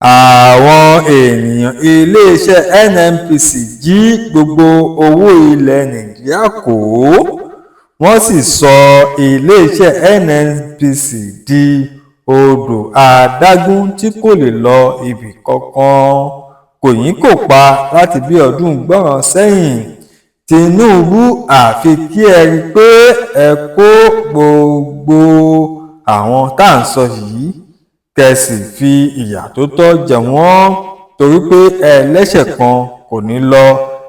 Àwọn ènìyàn iléeṣẹ́ NNPC jí gbogbo owó ilẹ̀ Nàìjíríà kó, wọ́n sì sọ iléeṣẹ́ NNPC di odò adágún tí kò lè lọ ibì kankan. Kòyínkòpá láti bí ọdún gbọ̀nràn sẹ́yìn, Tinubu àfi kí ẹ rí i pé ẹ kó gbogbo àwọn tá à ń sọ yìí kẹ́ sì fi ìyà tó tọ́ jẹ wọ́n, torí pé ẹlẹ́ṣẹ̀ kan kò ní lọ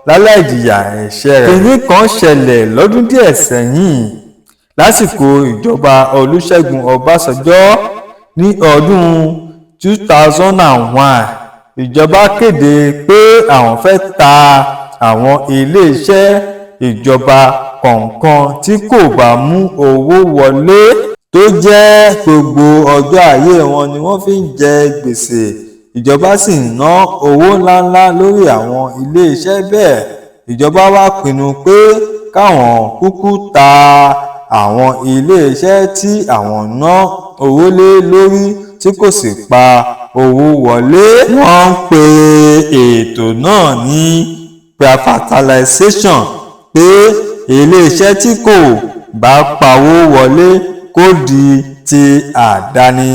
láláì jìyà ẹ̀ṣẹ̀ rẹ̀. Kinní kan ṣẹlẹ̀ lọ́dún díẹ̀ sẹ́yìn lásìkò ìjọba Olúṣẹ́gun Ọbásanjọ́ ní ọdún 2001. Ìjọba kéde pé àwọn fẹ́ ta àwọn iléeṣẹ́ ìjọba kọ̀ọ̀kan tí kò bá mú owó wọlé tó jẹ́ gbogbo ọjọ́ ayé wọn ni wọ́n fi ń jẹ gbèsè. Ìjọba sì ń ná owó ńláńlá lórí àwọn iléeṣẹ́ bẹ́ẹ̀. Ìjọba wá pinnu pé káwọn kúkú ta àwọn iléeṣẹ́ tí àwọn ná owó lé lórí tí kò sì pa owó wọlé. Wọ́n ń pe ètò náà ní privatization, pé iléeṣẹ́ tí kò bá pawó wọlé kó di ti àdáni.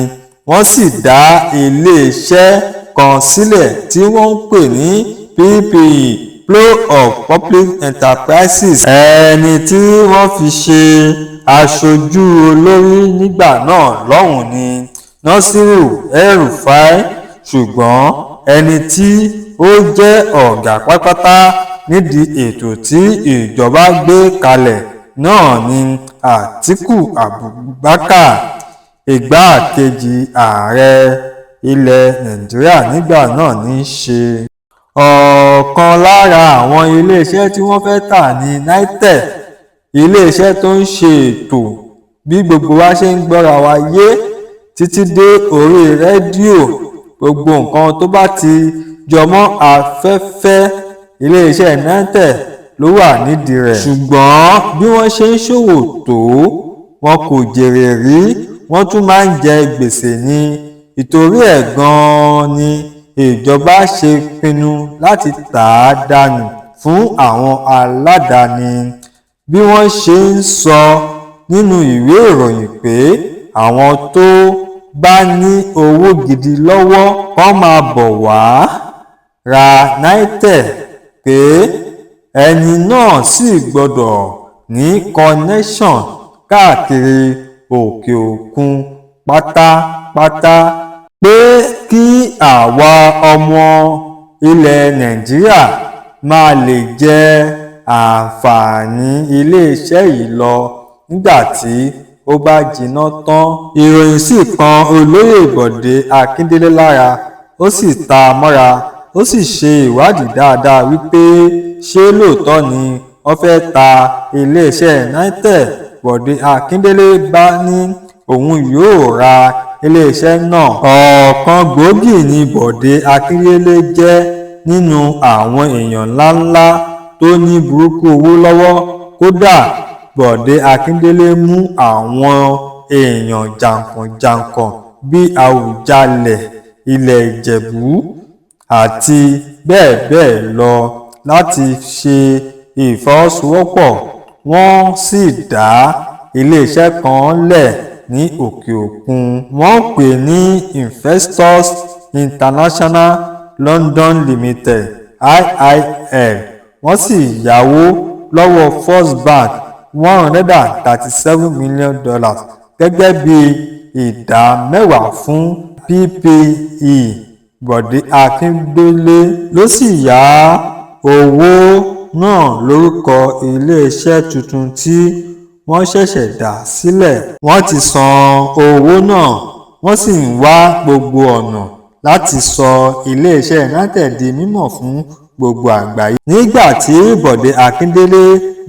Wọ́n sì dá iléeṣẹ́ kan sílẹ̀ tí wọ́n ń pè ní PPE, Flow of Public Enterprises. Ẹni tí wọ́n fi ṣe aṣojú olórí nígbà náà lọ́hùn-ún ni Nasiru El-Rufai, ṣùgbọ́n ẹni tí ó jẹ́ ọ̀gá pátápátá nídìí ètò tí ìjọba gbé kalẹ̀ náà ni Atiku Abubakar, igbákejì ààrẹ ilẹ̀ Nàìjíríà nígbà náà ní í ṣe. Ọ̀kan lára àwọn iléeṣẹ́ tí wọ́n fẹ́ tà ní Nitel, iléeṣẹ́ tó ń ṣe ètò bí gbogbo wa ṣe ń gbọ́ra wa yé títí dé orí rédíò. Gbogbo nǹkan tó bá ti jọmọ́ afẹ́fẹ́, iléeṣẹ́ Nitel ló wà nídìí rẹ̀. Ṣùgbọ́n bí wọ́n ṣe ń ṣòwò tó, wọn kò jèrè rí, wọ́n tún máa ń jẹ gbèsè ni. Ìtorí ẹ̀ gan-an ni ìjọba ṣe pinnu láti tà á dànù fún àwọn aládàáni. Bí wọ́n ṣe ń sọ nínú ìwé ìròyìn pé àwọn tó bá ní owó gidi lọ́wọ́ kán máa bọ̀ wá ra Nitel, pé ẹni náà sì gbọ́dọ̀ ní connection káàkiri òkè òkun pátápátá, pé kí àwa ọmọ ilẹ̀ Nàìjíríà máa lè jẹ àǹfààní iléeṣẹ́ yìí lọ nígbà tí ó bá jiná tán. Ìròyìn sì kan olóyè Bọ̀dé Akíndélé lára, ó sì ta mọ́ra, ó sì ṣe ìwádìí dáadáa wípé ṣé lóòótọ́ ni wọ́n fẹ́ ta iléeṣẹ́ Nitel. Bọ̀dé Akíndélé bá ní òun yóò ra iléeṣẹ́ náà. Ọ̀kan gbòógì ni Bọ̀dé Akíndélé jẹ́ nínú àwọn èèyàn ńláńlá tó ní burúkú owó lọ́wọ́. Kódà Bọ̀dé Akíndélé mú àwọn èèyàn jàǹkànjàǹkàn bíi Àwùjalẹ̀, Ilẹ̀ Ìjẹ̀bú àti bẹ́ẹ̀ bẹ́ẹ̀ lọ láti ṣe ìfọwọ́sowọ́pọ̀. Wọ́n sì dá iléeṣẹ́ kan lẹ̀ ní òkè òkun. Wọ́n pè ní Investors International London Limited (IIL). Wọ́n sì yáwó lọ́wọ́ First Bank $137 million gẹ́gẹ́ bí ìdá mẹ́wàá fún PPE. Bọ̀dé Akíndélé ló sì yá owó náà lórúkọ iléeṣẹ́ tuntun tí wọ́n ṣẹ̀ṣẹ̀ dá sílẹ̀. Wọ́n ti san owó náà, wọ́n sì ń wá gbogbo ọ̀nà láti sọ iléeṣẹ́ Nitel di mímọ̀ fún gbogbo àgbáyé. Nígbà tí Bọ̀dé Akíndélé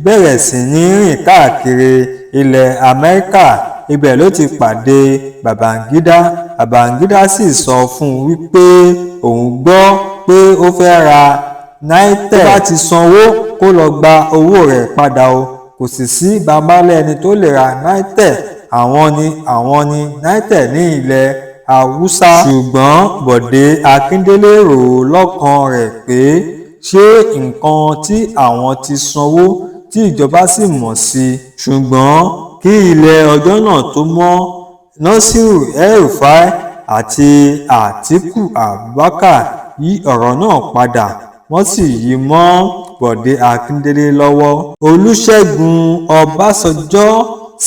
bẹ̀rẹ̀ sí ní rìn káàkiri ilẹ̀ Amẹ́ríkà, ibẹ̀ ló ti pàdé Babangida. Babangida sì sọ fún un wípé òun gbọ́ pé ó fẹ́ ra Nitel. Tó bá ti sanwó kó lọ gba owó rẹ̀ padà o. Kò sì sí babalẹ̀ ẹni tó lè ra Nitel. Àwọn ni Nitel ní ilẹ̀ Haúsá. ṣùgbọ́n Bọ̀dé Akíndélé rò lọ́kàn rẹ̀ pé ṣé nǹkan tí àwọn ti sanwó tí ìjọba sì mọ̀ sí. ṣùgbọ́n kí ilẹ̀ ọjọ́ náà tó mọ́, Nasiru El-Rufai àti Atiku Abubakar yí ọ̀rọ̀ náà padà, wọ́n sì yí mọ́ Bọ̀dé Akíndélé lọ́wọ́. Olúṣẹ́gun Ọbásanjọ́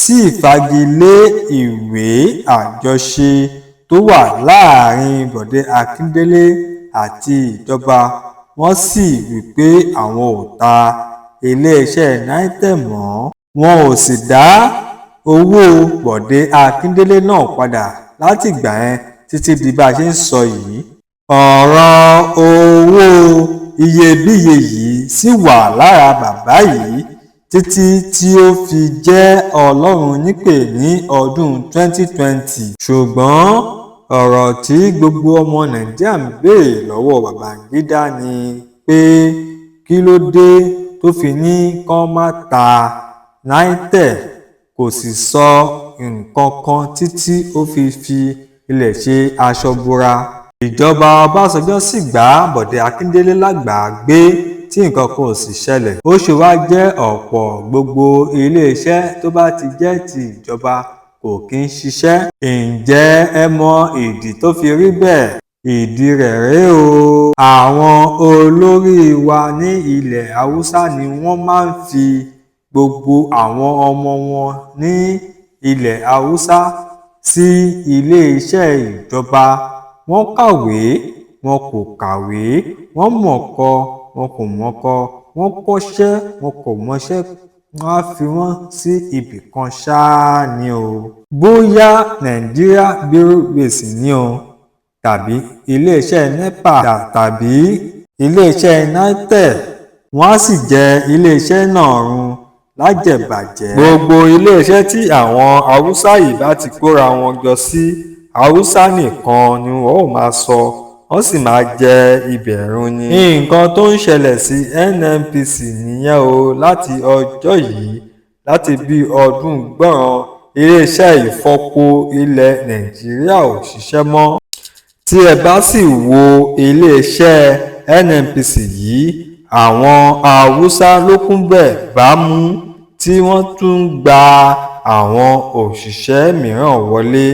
sì fagilé ìwé àjọṣe tó wà láàrin Bọ̀dé Akíndélé àti ìjọba, wọ́n sì wí pé àwọn ò ta iléeṣẹ́ Nitel mọ́, wọn ò sì dá owó Bọ̀dé Akíndélé náà padà látìgbà yẹn títí di bá a ṣe ń sọ yìí. ọ̀rọ̀ owó iyebíye yìí sì wà lára bàbá yìí títí tí ó fi jẹ́ Ọlọ́run nípè ní ọdún 2020. ṣùgbọ́n ọ̀rọ̀ tí gbogbo ọmọ Nàìjíríà ń béèrè lọ́wọ́ Babangida ni pé kí ló dé tó fi ní kán má ta Nitel, kò sì sọ nǹkan kan títí ó fi ilẹ̀ ṣe aṣọ bora. Ìjọba Ọbásanjọ́ sì gbá Bọ̀dé Akíndélé lágbàá gbé tí nǹkan kan ò sì ṣẹlẹ̀. Ó ṣe wá jẹ́ ọ̀pọ̀ gbogbo iléeṣẹ́ tó bá ti jẹ́ ti ìjọba kò kí ń ṣiṣẹ́. Ǹjẹ́ ẹ mọ ìdí tó fi rí bẹ́ẹ̀? Ìdí rẹ̀ rèé o. Àwọn olórí wa ní ilẹ̀ Haúsá ni wọ́n máa ń fi gbogbo àwọn ọmọ wọn ní ilẹ̀ Haúsá sí iléeṣẹ́ ìjọba. Wọ́n kàwé, wọn kò kàwé, wọ́n mọ̀kọ, wọn kò mọ̀kọ, wọ́n kọ́ṣẹ́, wọn kò mọṣẹ́, wọ́n á fi wọ́n sí ibì kan ṣáá ni o. Bóyá Nigeria Bureau Base ni o, tàbí iléeṣẹ́ NEPA tàbí iléeṣẹ́ Nitel, wọ́n á sì jẹ iléeṣẹ́ náà run lájẹ̀bàjẹ́. Gbogbo iléeṣẹ́ tí àwọn Haúsá yìí bá ti kóra wọn jọ sí, Haúsá nìkan ni wọ́n ó máa sọ, wọ́n sì máa jẹ ibẹ̀ run ni. Nǹkan tó ń ṣẹlẹ̀ sí NNPC nìyẹn o láti ọjọ́ yìí. Láti bí ọdún gbọ́nràn, iléeṣẹ́ ìfọpo ilẹ̀ Nàìjíríà ò ṣiṣẹ́ mọ́. Tí ẹ bá sì wo iléeṣẹ́ NNPC yìí, àwọn Haúsá ló kún bẹ̀ bámú tí wọ́n tún ń gba àwọn òṣìṣẹ́ mìíràn wọlé.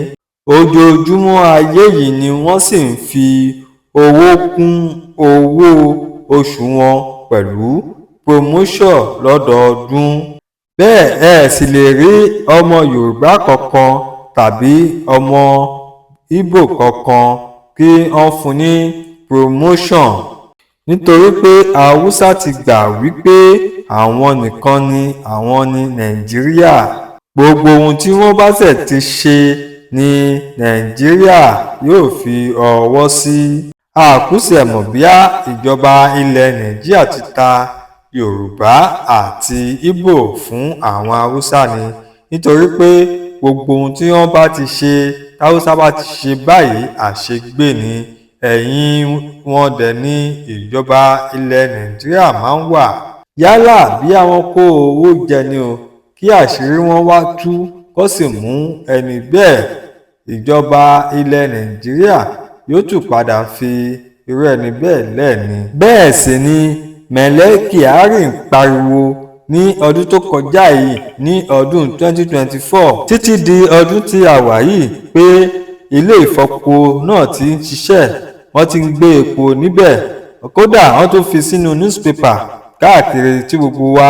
Ojoojúmọ́ ayé yìí ni wọ́n sì ń fi owó kún owó oṣù wọn pẹ̀lú promotion lọ́dọọdún. Bẹ́ẹ̀ ẹ sì lè rí ọmọ Yorùbá kankan tàbí ọmọ Ìgbò kankan kí wọ́n fún ní promotion, nítorí pé Haúsá ti gbà wípé àwọn nìkan ni àwọn ní Nàìjíríà. Gbogbo ohun tí wọ́n bá ṣẹ̀ ti ṣe ní Nàìjíríà yóò fi ọwọ́ sí. Àkúṣẹ̀mọ̀ bíá ìjọba ilẹ̀ Nàìjíríà ti ta Yorùbá àti Ìgbò fún àwọn Haúsá ni, nítorí pé gbogbo ohun tí wọ́n bá ti ṣe táwúsá bá ti ṣe báyìí àṣegbé ni. Ẹ̀yìn wọn dẹ̀ ní ìjọba ilẹ̀ Nàìjíríà máa ń wà. Yálà bí àwọn kó owó jẹ ni o, kí àṣírí wọn wá tú kó sì mú ẹni bẹ́ẹ̀, ìjọba ilẹ̀ Nàìjíríà yóò tún padà fi irú ẹni bẹ́ẹ̀ lẹ́ni. Bẹ́ẹ̀ sì ni Mele Kyari ń pariwo ní ọdún tó kọjá yìí ní ọdún 2024 títí di ọdún tí a wà yìí pé ilé ìfọpo náà ti ń ṣiṣẹ́, wọ́n ti ń gbé epo níbẹ̀. Kódà wọ́n tó fi sínú newspaper káàkiri tí gbogbo wa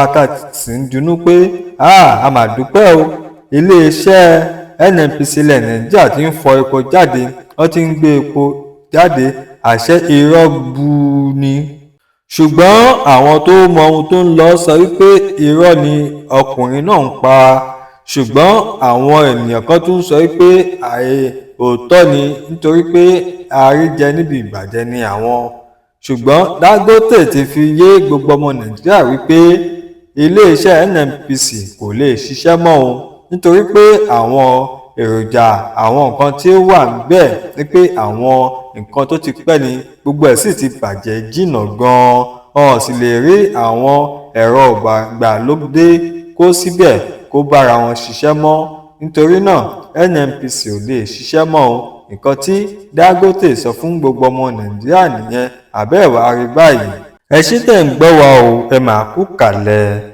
sì ń dunnú pé a mà dúpẹ́ o, iléeṣẹ́ NNPC ilẹ̀ Nàìjíríà ti ń fọ epo jáde, wọ́n ti ń gbé epo jáde, àṣẹ irọ́ gbu ni. Ṣùgbọ́n àwọn tó mọ ohun tó ń lọ sọ wípé irọ́ ni ọkùnrin náà ń pa. Ṣùgbọ́n àwọn ènìyàn kan tún sọ wípé òótọ́ ni, nítorí pé àríjẹ níbi ìbàjẹ́ ni àwọn. Ṣùgbọ́n Dangote ti fi yé gbogbo ọmọ Nàìjíríà wípé iléeṣẹ́ NNPC kò lè ṣiṣẹ́ mọ́ òun, nítorí pé àwọn èròjà àwọn nǹkan tí ó wà níbẹ̀ ni pé àwọn nǹkan tó ti pẹ́ ni, gbogbo ẹ̀ sì ti bàjẹ́ jìnnà gan-an. Wọn sì lè rí àwọn ẹ̀rọ ìgbàlódé kó síbẹ̀ kó bára wọn ṣiṣẹ́ mọ́. Nítorí náà NNPC ò lè ṣiṣẹ́ mọ́ o. nǹkan tí Dangote sọ fún gbogbo ọmọ Nàìjíríà nìyẹn àbẹ́ẹ̀ wá rí báyìí. ẹ ṣé tẹ́ ń gbọ́ wa o, ẹ máa kú kàlẹ̀.